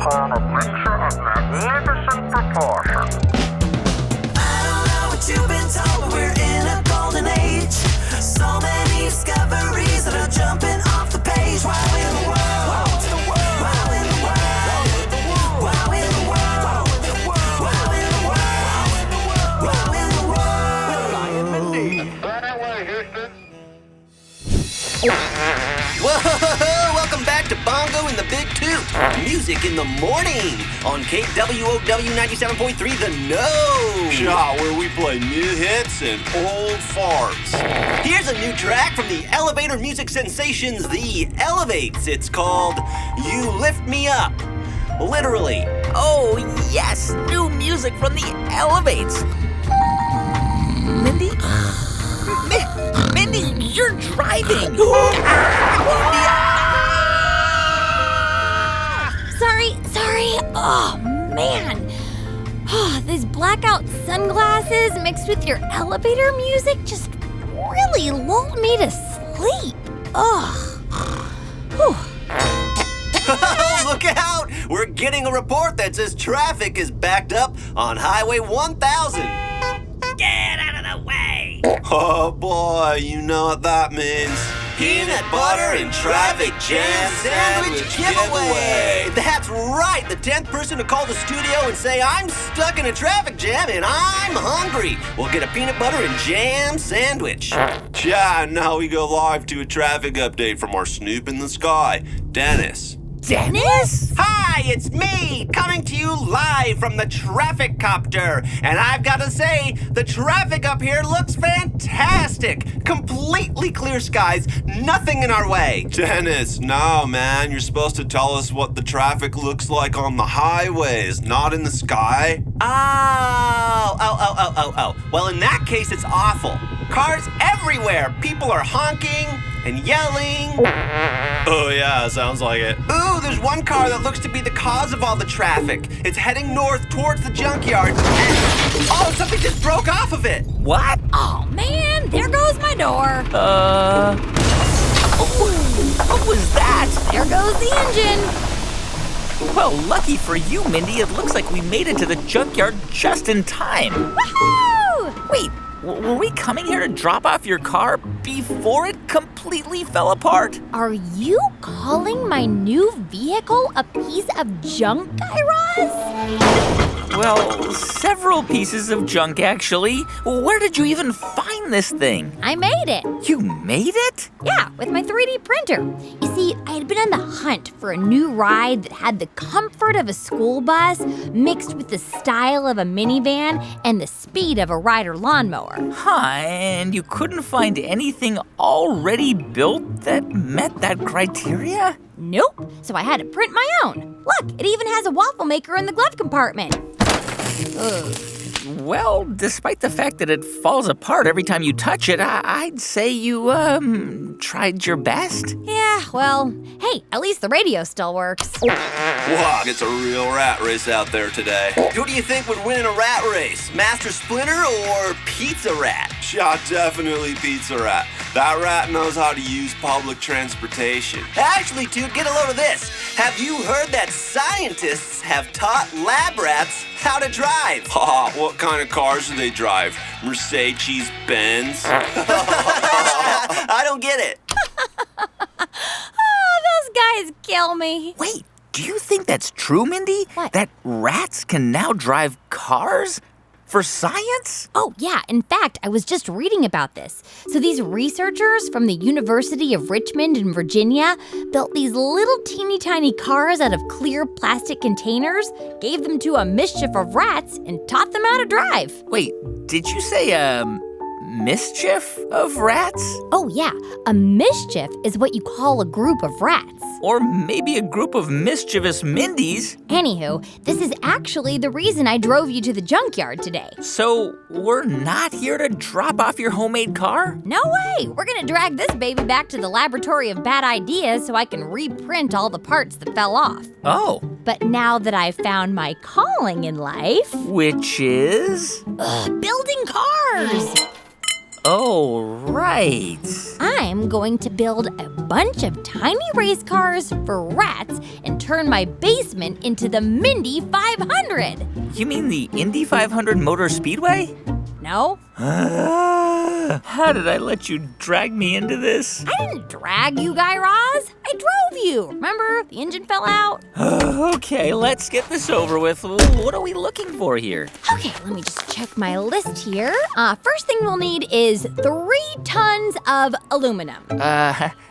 called a mixture of magnificent proportion. I don't know what you've been told, but we're in a golden age. So many discoveries that are jumping off the page. Wow in the world. Wow in the world. Wow in the world. Wow in the world. Wow in the world. Wow in the world. Guy and Mindy. Right away, Houston. Whoa! Welcome back to Bongo and the Big Toot. Music in the morning on KWOW 97.3 The Know. Shot where we play new hits and old farts. Here's a new track from the elevator music sensations, The Elevates. It's called You Lift Me Up. Literally. Oh, yes, new music from the Elevates. Mindy? Mindy, you're driving. Sorry. Oh, man. These blackout sunglasses mixed with your elevator music just really lulled me to sleep. Ugh. Look out! We're getting a report that says traffic is backed up on Highway 1000. Get out of the way! Oh boy, you know what that means. Peanut butter and traffic jam sandwich giveaway! That's right! The 10th person to call the studio and say, I'm stuck in a traffic jam and I'm hungry. We'll get a peanut butter and jam sandwich. Yeah, and now we go live to a traffic update from our Snoop in the Sky, Dennis. Dennis? Hi, it's me, coming to you live from the traffic copter. And I've got to say, the traffic up here looks fantastic. Completely clear skies, nothing in our way. Dennis, no, man, you're supposed to tell us what the traffic looks like on the highways, not in the sky. Oh. Well, in that case, it's awful. Cars everywhere. People are honking and yelling. Oh yeah, sounds like it. Ooh, there's one car that looks to be the cause of all the traffic. It's heading north towards the junkyard and... Oh, something just broke off of it. What? Oh, man, there goes my door. What was that? There goes the engine. Well, lucky for you, Mindy, it looks like we made it to the junkyard just in time. Woohoo! Wait, were we coming here to drop off your car before it completely fell apart? Are you calling my new vehicle a piece of junk, Guy Raz? Well, several pieces of junk, actually. Where did you even find this thing? I made it. You made it? Yeah, with my 3D printer. You see, I had been on the hunt for a new ride that had the comfort of a school bus mixed with the style of a minivan and the speed of a Ryder lawnmower. Huh, and you couldn't find anything already built that met that criteria? Nope. So I had to print my own. Look, it even has a waffle maker in the glove compartment. Ugh. Well, despite the fact that it falls apart every time you touch it, I'd say you, tried your best. Yeah, well, hey, at least the radio still works. Wow, it's a real rat race out there today. Who do you think would win in a rat race? Master Splinter or Pizza Rat? Shot definitely Pizza Rat. That rat knows how to use public transportation. Actually, dude, get a load of this. Have you heard that scientists have taught lab rats how to drive? Ha, what kind of cars do they drive? Mercedes-Benz? I don't get it. Those guys kill me. Wait, do you think that's true, Mindy? What? That rats can now drive cars? For science? Oh, yeah. In fact, I was just reading about this. So these researchers from the University of Richmond in Virginia built these little teeny tiny cars out of clear plastic containers, gave them to a mischief of rats, and taught them how to drive. Wait, did you say, mischief of rats? Oh, yeah. A mischief is what you call a group of rats. Or maybe a group of mischievous Mindys. Anywho, this is actually the reason I drove you to the junkyard today. So we're not here to drop off your homemade car? No way! We're gonna drag this baby back to the laboratory of bad ideas so I can reprint all the parts that fell off. Oh. But now that I've found my calling in life... Which is? Building cars! Oh, right. I'm going to build a bunch of tiny race cars for rats and turn my basement into the Mindy 500. You mean the Indy 500 Motor Speedway? No, How did I let you drag me into this? I didn't drag you, Guy Raz. I drove you. Remember, the engine fell out? Okay, let's get this over with. What are we looking for here? Okay, let me just check my list here. First thing we'll need is 3 tons of aluminum.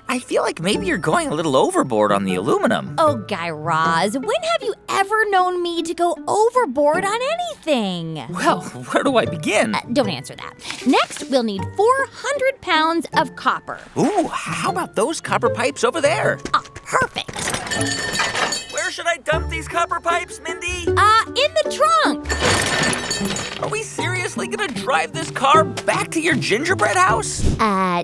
I feel like maybe you're going a little overboard on the aluminum. Oh, Guy Raz, when have you ever known me to go overboard on anything? Well, where do I begin? Don't answer that. Next, we'll need 400 pounds of copper. Ooh, how about those copper pipes over there? Oh, perfect. Where should I dump these copper pipes, Mindy? In the trunk. Are we seriously gonna drive this car back to your gingerbread house?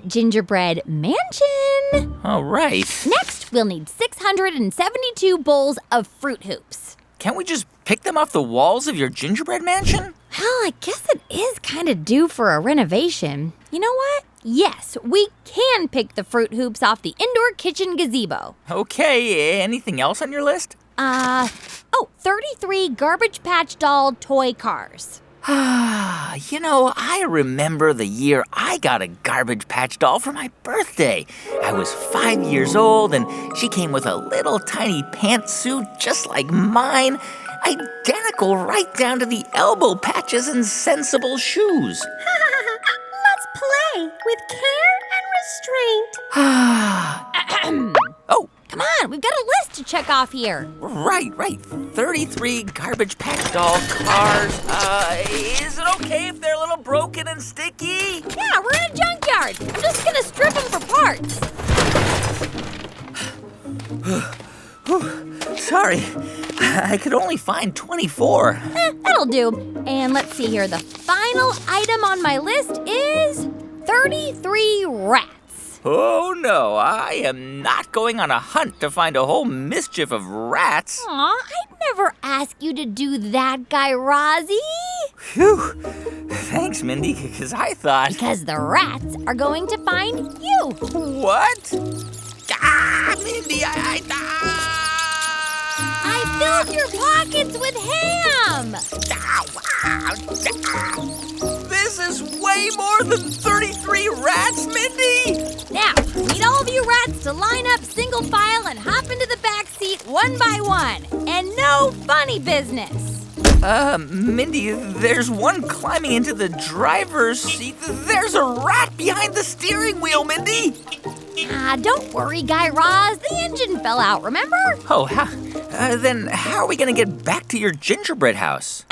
Gingerbread mansion. All right. Next, we'll need 672 bowls of Froot Hoops. Can't we just pick them off the walls of your gingerbread mansion? Well, I guess it is kind of due for a renovation. You know what? Yes, we can pick the Froot Hoops off the indoor kitchen gazebo. Okay, anything else on your list? 33 Garbage Patch Doll toy cars. You know, I remember the year I got a Garbage Patch doll for my birthday. I was 5 years old, and she came with a little tiny pantsuit just like mine, identical right down to the elbow patches and sensible shoes. Let's play with care and restraint. Oh, Come on, we've got a list to check off here. right. 33 Garbage Patch doll cars. Is it okay if they're a little broken and sticky? Yeah, we're in a junkyard. I'm just gonna strip them for parts. Sorry, I could only find 24. That'll do. And let's see here. The final item on my list is 33 rats. Oh, no, I am not going on a hunt to find a whole mischief of rats. Aw, I'd never ask you to do that, Guy Razzie. Phew. Thanks, Mindy, because I thought... Because the rats are going to find you. What? Mindy, I filled your pockets with ham. This is way more than 33 rats, Mindy! Now, need all of you rats to line up single file and hop into the back seat one by one. And no funny business. Mindy, there's one climbing into the driver's seat. There's a rat behind the steering wheel, Mindy! Don't worry, Guy Raz. The engine fell out, remember? Oh, then how are we gonna get back to your gingerbread house?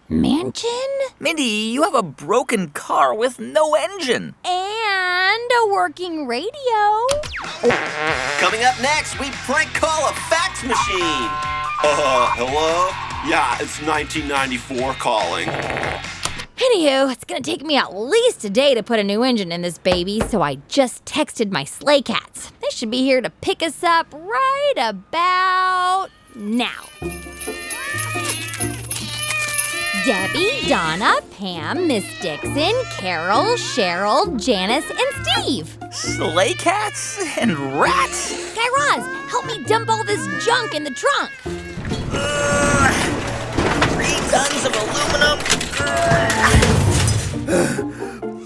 Mansion? Mindy, you have a broken car with no engine. And a working radio. Coming up next, we prank call a fax machine. Hello? Yeah, it's 1994 calling. Anywho, it's gonna take me at least a day to put a new engine in this baby, so I just texted my sleigh cats. They should be here to pick us up right about now. Debbie, Donna, Pam, Miss Dixon, Carol, Cheryl, Janice, and Steve. Sleigh cats and rats? Guy Raz, help me dump all this junk in the trunk. 3 tons of aluminum.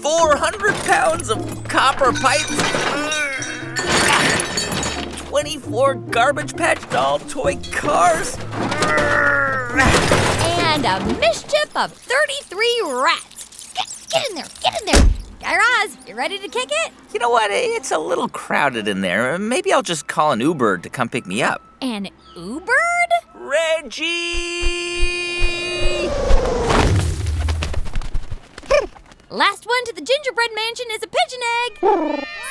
400 pounds of copper pipes. 24 Garbage Patch doll toy cars. And a mischief of 33 rats. Get in there, get in there. Guy Raz, you ready to kick it? You know what? It's a little crowded in there. Maybe I'll just call an Uber to come pick me up. An Ubered? Reggie! Last one to the gingerbread mansion is a pigeon egg.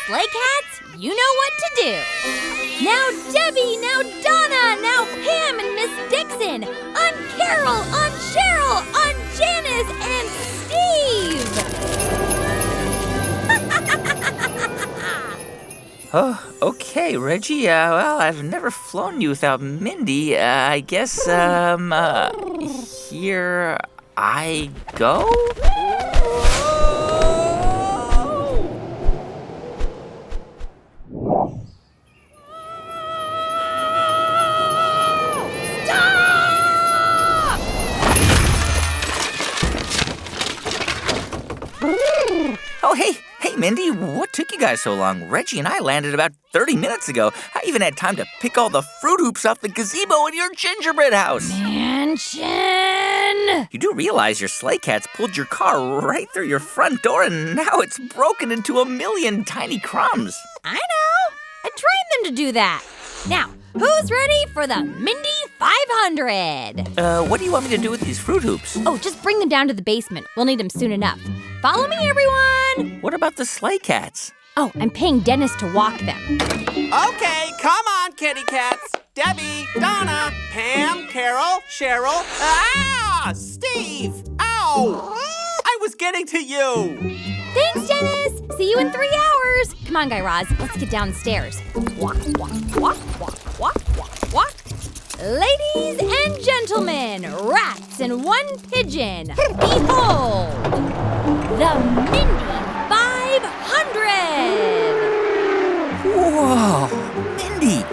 Sleigh cats, you know what to do. Now Debbie, now Donna, now Pam and Miss Dixon. On Carol, on Cheryl, on Janice and Steve. Oh, okay, Reggie. Well, I've never flown you without Mindy. I guess, here I go? Oh, hey, Mindy, what took you guys so long? Reggie and I landed about 30 minutes ago. I even had time to pick all the Froot Loops off the gazebo in your gingerbread house. Mansion! You do realize your sleigh cats pulled your car right through your front door, and now it's broken into a million tiny crumbs. I know. I trained them to do that. Now, who's ready for the Mindy 500? What do you want me to do with these Froot Loops? Oh, just bring them down to the basement. We'll need them soon enough. Follow me, everyone. What about the sleigh cats? Oh, I'm paying Dennis to walk them. Okay, come on, kitty cats. Debbie, Donna, Pam, Carol, Cheryl. Ah, Steve. Ow. I was getting to you. Thanks, Dennis. See you in 3 hours. Come on, Guy Raz. Let's get downstairs. Walk, walk, walk, walk, walk, walk, walk. Ladies and gentlemen, rats and one pigeon, behold, the Mindy 500! Whoa, Mindy,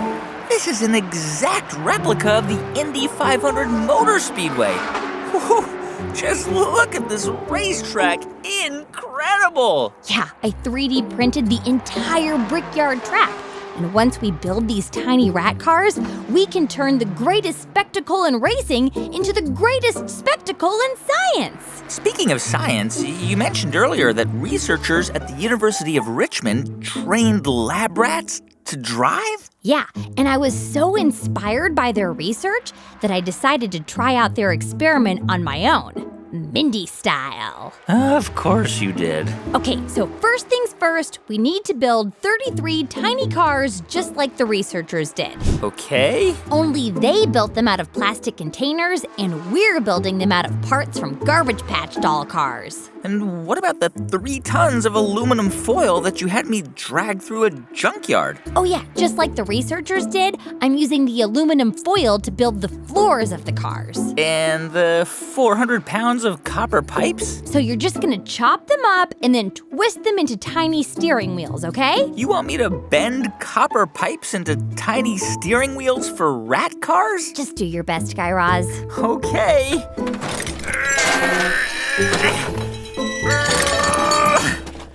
this is an exact replica of the Indy 500 Motor Speedway. Whoa, just look at this racetrack. Incredible! Yeah, I 3D printed the entire Brickyard track. And once we build these tiny rat cars, we can turn the greatest spectacle in racing into the greatest spectacle in science. Speaking of science, you mentioned earlier that researchers at the University of Richmond trained lab rats to drive? Yeah, and I was so inspired by their research that I decided to try out their experiment on my own. Mindy style. Of course you did. Okay, so first things first, we need to build 33 tiny cars just like the researchers did. Okay. Only they built them out of plastic containers, and we're building them out of parts from Garbage Patch doll cars. And what about the 3 tons of aluminum foil that you had me drag through a junkyard? Oh yeah, just like the researchers did, I'm using the aluminum foil to build the floors of the cars. And the 400 pounds of copper pipes? So you're just gonna chop them up and then twist them into tiny steering wheels, okay? You want me to bend copper pipes into tiny steering wheels for rat cars? Just do your best, Guy Raz. Okay.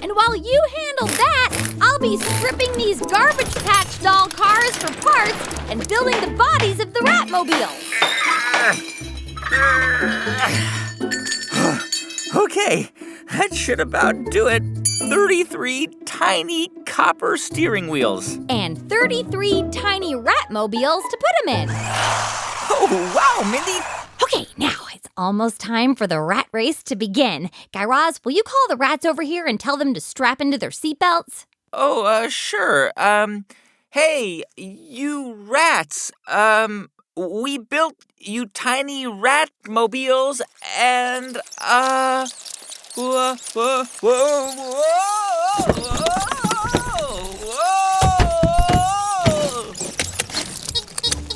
And while you handle that, I'll be stripping these Garbage Patch doll cars for parts and building the bodies of the Ratmobiles. Okay, that should about do it. 33 tiny copper steering wheels. And 33 tiny Ratmobiles to put them in. Oh, wow, Mindy. Okay, now it's almost time for the rat race to begin. Guy Raz, will you call the rats over here and tell them to strap into their seatbelts? Oh, sure. Hey, you rats. We built you tiny rat mobiles and, whoa, whoa, whoa, whoa,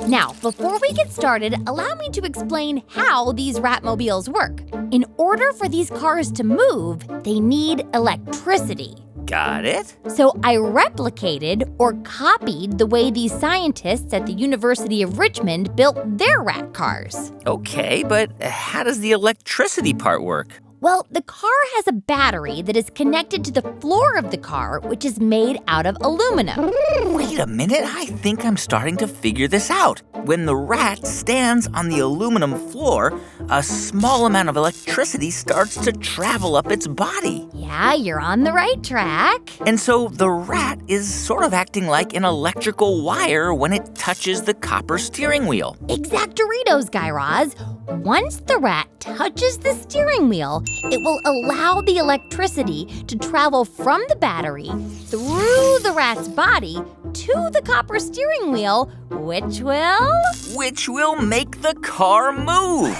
Now, before we get started, allow me to explain how these Ratmobiles work. In order for these cars to move, they need electricity. Got it. So I replicated or copied the way these scientists at the University of Richmond built their rat cars. Okay, but how does the electricity part work? Well, the car has a battery that is connected to the floor of the car, which is made out of aluminum. Wait a minute, I think I'm starting to figure this out. When the rat stands on the aluminum floor, a small amount of electricity starts to travel up its body. Yeah, you're on the right track. And so the rat is sort of acting like an electrical wire when it touches the copper steering wheel. Exactoritos, Guy Raz. Once the rat touches the steering wheel, it will allow the electricity to travel from the battery through the rat's body to the copper steering wheel, which will make the car move.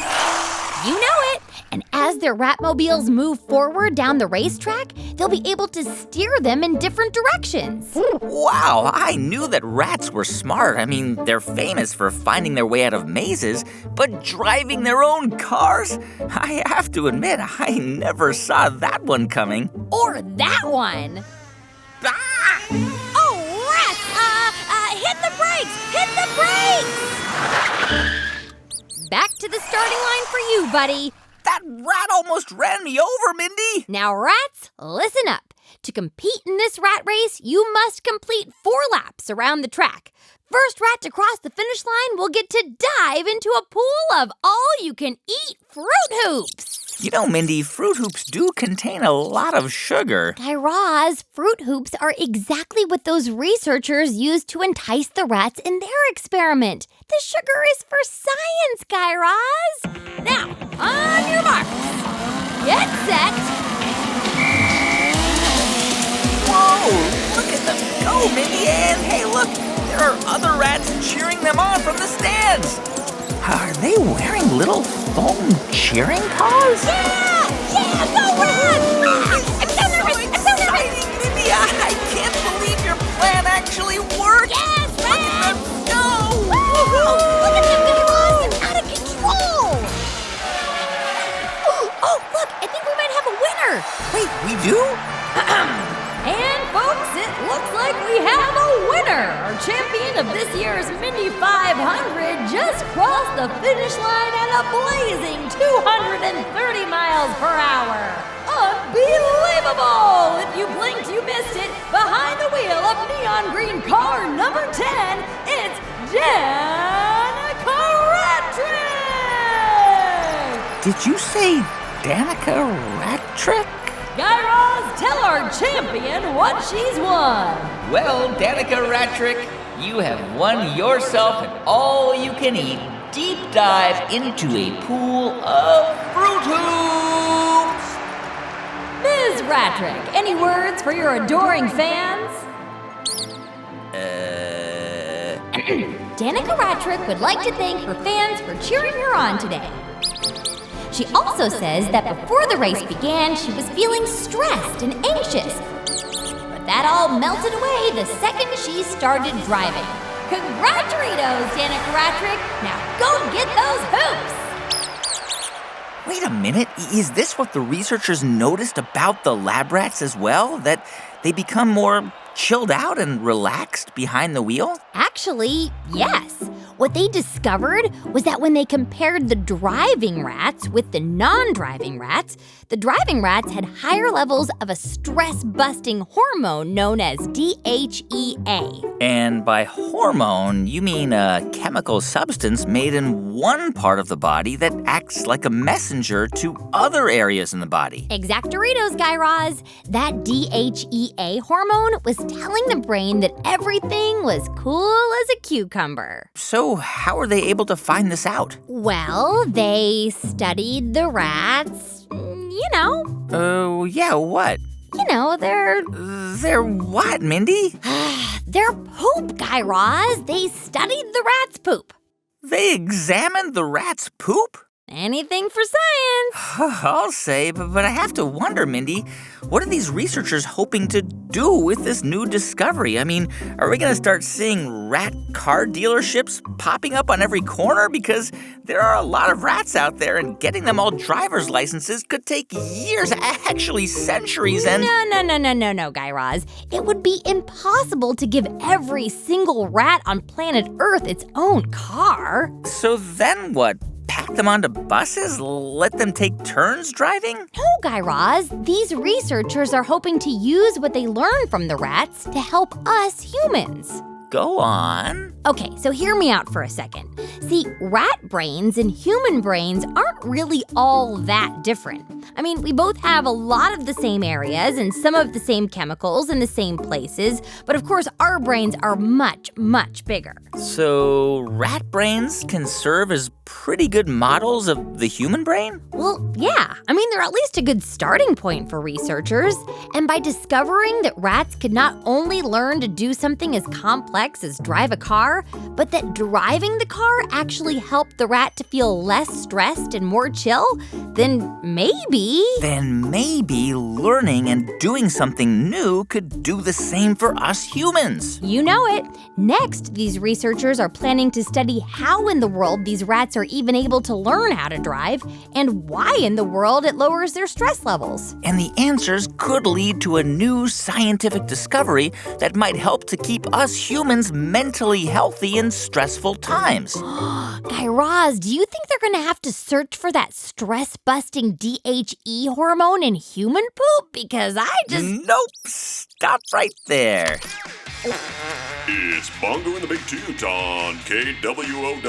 You know it. And as their Ratmobiles move forward down the racetrack, they'll be able to steer them in different directions. Wow, I knew that rats were smart. I mean, they're famous for finding their way out of mazes, but driving their own cars? I have to admit, I never saw that one coming. Or that one. Ah! Oh, rats! Hit the brakes! Hit the brakes! Back to the starting line for you, buddy. That rat almost ran me over, Mindy. Now, rats, listen up. To compete in this rat race, you must complete 4 laps around the track. First rat to cross the finish line will get to dive into a pool of all-you-can-eat Froot Hoops. You know, Mindy, Froot Hoops do contain a lot of sugar. Guy Raz, Froot Hoops are exactly what those researchers used to entice the rats in their experiment. The sugar is for science, Guy Raz. Now, on your marks. Get set. Whoa, look at them go, Mindy. And hey, look, there are other rats cheering them on from the stands. Are they wearing little foam cheering paws? Yeah, go rats. I'm so nervous. Mindy, I can't believe your plan actually worked. Yes, Look at them go. Look at them, Guy Raz. They're out of control. Oh, look, I think we might have a winner. Wait, we do? And folks, it looks like we have a winner. Our champion of this year's Mindy 500 just crossed the finish line at a blazing 230 miles per hour. Unbelievable! If you blinked, you missed it. Behind the wheel of neon green car number 10, it's Danica Ratrick! Did you say Danica Ratrick? Guy Raz, tell our champion what she's won. Well, Danica Ratrick, you have won yourself an all-you-can-eat deep dive into a pool of Froot Hoops. Ms. Ratrick, any words for your adoring fans? Danica Ratrick would like to thank her fans for cheering her on today. She also says that before the race began, she was feeling stressed and anxious. But that all melted away the second she started driving. Congratulations, Danica Ratrick. Now go get those hoops. Wait a minute. Is this what the researchers noticed about the lab rats as well? That they become more chilled out and relaxed behind the wheel? Actually, yes. What they discovered was that when they compared the driving rats with the non-driving rats, the driving rats had higher levels of a stress-busting hormone known as DHEA. And by hormone, you mean a chemical substance made in one part of the body that acts like a messenger to other areas in the body. Exactoritos, Guy Raz. That DHEA hormone was telling the brain that everything was cool as a cucumber. So how are they able to find this out? Well, they studied the rats, you know. Oh, yeah, what? You know, They're what, Mindy? their poop, Guy Raz. They studied the rat's poop. They examined the rat's poop? Anything for science. I'll say, but I have to wonder, Mindy, what are these researchers hoping to do with this new discovery? I mean, are we going to start seeing rat car dealerships popping up on every corner? Because there are a lot of rats out there, and getting them all driver's licenses could take years, actually centuries, and... No, Guy Raz. It would be impossible to give every single rat on planet Earth its own car. So then what? Pack them onto buses? Let them take turns driving? No, Guy Raz. These researchers are hoping to use what they learn from the rats to help us humans. Go on. Okay, so hear me out for a second. See, rat brains and human brains aren't really all that different. I mean, we both have a lot of the same areas and some of the same chemicals in the same places, but of course our brains are much, much bigger. So rat brains can serve as pretty good models of the human brain? Well, yeah. I mean, they're at least a good starting point for researchers. And by discovering that rats could not only learn to do something as complex as drive a car, but that driving the car actually helped the rat to feel less stressed and more chill, then maybe learning and doing something new could do the same for us humans. You know it. Next, these researchers are planning to study how in the world these rats are even able to learn how to drive and why in the world it lowers their stress levels. And the answers could lead to a new scientific discovery that might help to keep us humans humans mentally healthy in stressful times. Guy Raz, do you think they're going to have to search for that stress-busting DHE hormone in human poop? Because I just... Nope. Stop right there. It's Bongo and the Big Toot on KWOW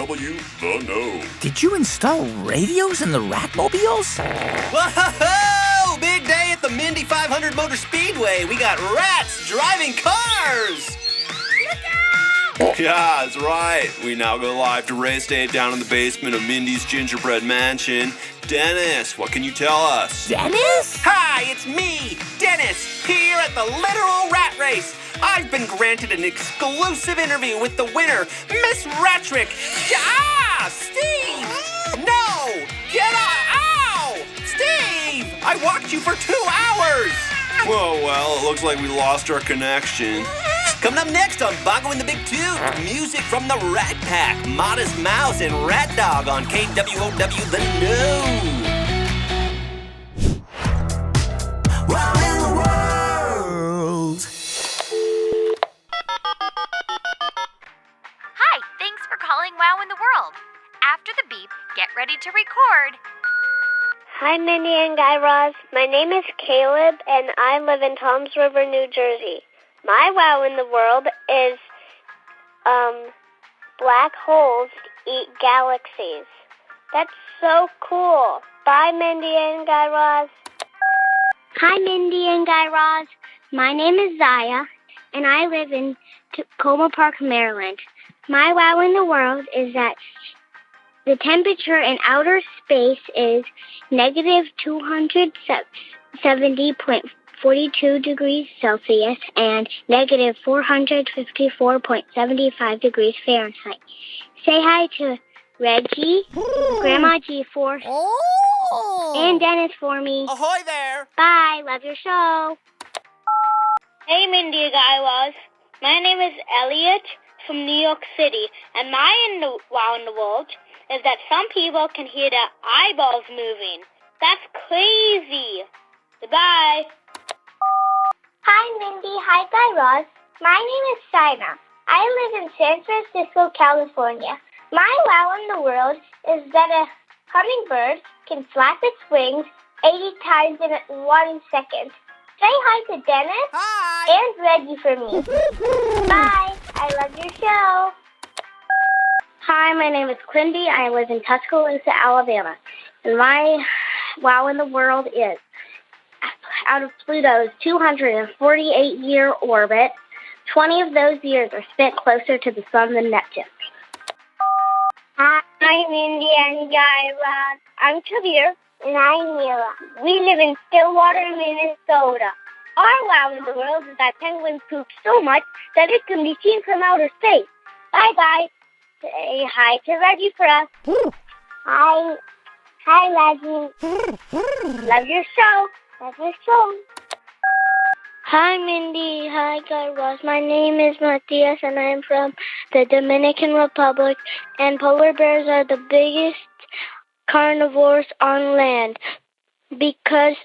The Know. Did you install radios in the Ratmobiles? Whoa! Big day at the Mindy 500 Motor Speedway. We got rats driving cars. Yeah, that's right. We now go live to race day down in the basement of Mindy's gingerbread mansion. Dennis, what can you tell us? Dennis? Hi, it's me, Dennis, here at the literal rat race. I've been granted an exclusive interview with the winner, Miss Ratrick. Steve! No! Get out! Ow! Steve! I walked you for 2 hours! Whoa, well, it looks like we lost our connection. Coming up next on Bongo and the Big Toot, music from the Rat Pack, Modest Mouse, and Rat Dog on KWOW The Know. Wow in the world. Hi, thanks for calling Wow in the World. After the beep, get ready to record. Hi, Mindy and Guy Raz. My name is Caleb, and I live in Toms River, New Jersey. My wow in the world is black holes eat galaxies. That's so cool. Bye, Mindy and Guy Raz. Hi, Mindy and Guy Raz. My name is Zaya, and I live in Tacoma Park, Maryland. My wow in the world is that the temperature in outer space is negative 270.42 degrees Celsius and negative 454.75 degrees Fahrenheit. Say hi to Reggie, Grandma G-Force, and Dennis for me. Ahoy there! Bye. Love your show. Hey, Mindy and Guy Raz. My name is Elliot from New York City, and my wow in the world is that some people can hear their eyeballs moving. That's crazy. Goodbye. Hi, Mindy. Hi, Guy Raz. My name is Sina. I live in San Francisco, California. My wow in the world is that a hummingbird can flap its wings 80 times in 1 second. Say hi to Dennis and Reggie for me. Bye. I love your show. Hi, my name is Quindy. I live in Tuscaloosa, Alabama. And my wow in the world is, out of Pluto's 248-year orbit, 20 of those years are spent closer to the sun than Neptune. Hi, Mindy and Guy Raz. I'm Kabir. And I'm Mila. We live in Stillwater, Minnesota. Our wow in the world is that penguins poop so much that it can be seen from outer space. Bye-bye. Say hi to Reggie for us. Hi. Hi, Reggie. Love your show. Love your show. Hi, Mindy. Hi, Guy Raz. My name is Matias, and I'm from the Dominican Republic, and polar bears are the biggest carnivores on land because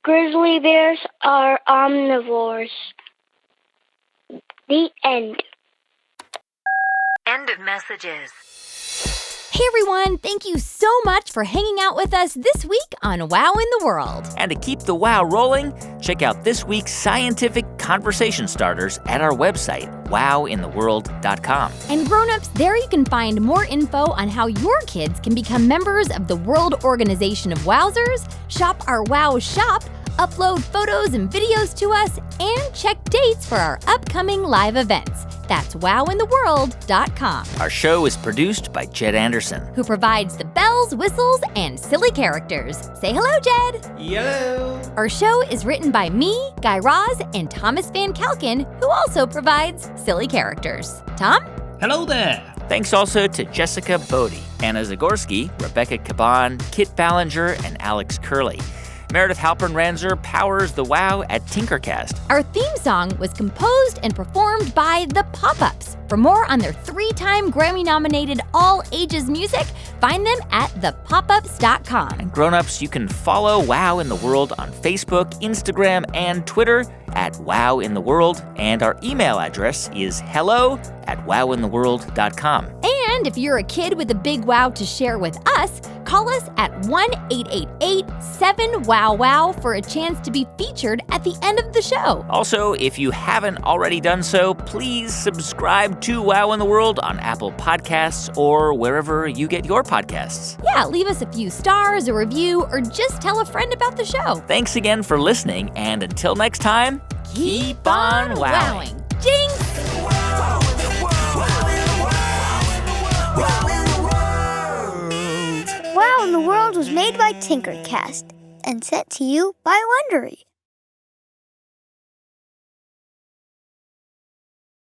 grizzly bears are omnivores. The end. End of messages. Hey everyone, thank you so much for hanging out with us this week on Wow in the World. And to keep the wow rolling, check out this week's scientific conversation starters at our website, wowintheworld.com. And Grownups, there you can find more info on how your kids can become members of the World Organization of Wowzers, shop our Wow shop, upload photos and videos to us, and check dates for our upcoming live events. That's wowintheworld.com. Our show is produced by Jed Anderson, who provides the bells, whistles, and silly characters. Say hello, Jed. Hello. Our show is written by me, Guy Raz, and Thomas Van Kalken, who also provides silly characters. Tom? Hello there. Thanks also to Jessica Bodie, Anna Zagorski, Rebecca Caban, Kit Ballinger, and Alex Curley. Meredith Halpern-Ranzer powers the WOW at Tinkercast. Our theme song was composed and performed by The Pop-Ups. For more on their 3-time Grammy-nominated all-ages music, find them at thepopups.com. And Grownups, you can follow WOW in the World on Facebook, Instagram, and Twitter at WOW in the World. And our email address is hello@wowintheworld.com. And if you're a kid with a big wow to share with us, call us at 1-888-7-WOW-WOW for a chance to be featured at the end of the show. Also, if you haven't already done so, please subscribe to WOW in the World on Apple Podcasts or wherever you get your podcasts. Yeah, leave us a few stars, a review, or just tell a friend about the show. Thanks again for listening, and until next time, keep on wowing. Jinx! Wow in the World was made by Tinkercast and sent to you by Wondery.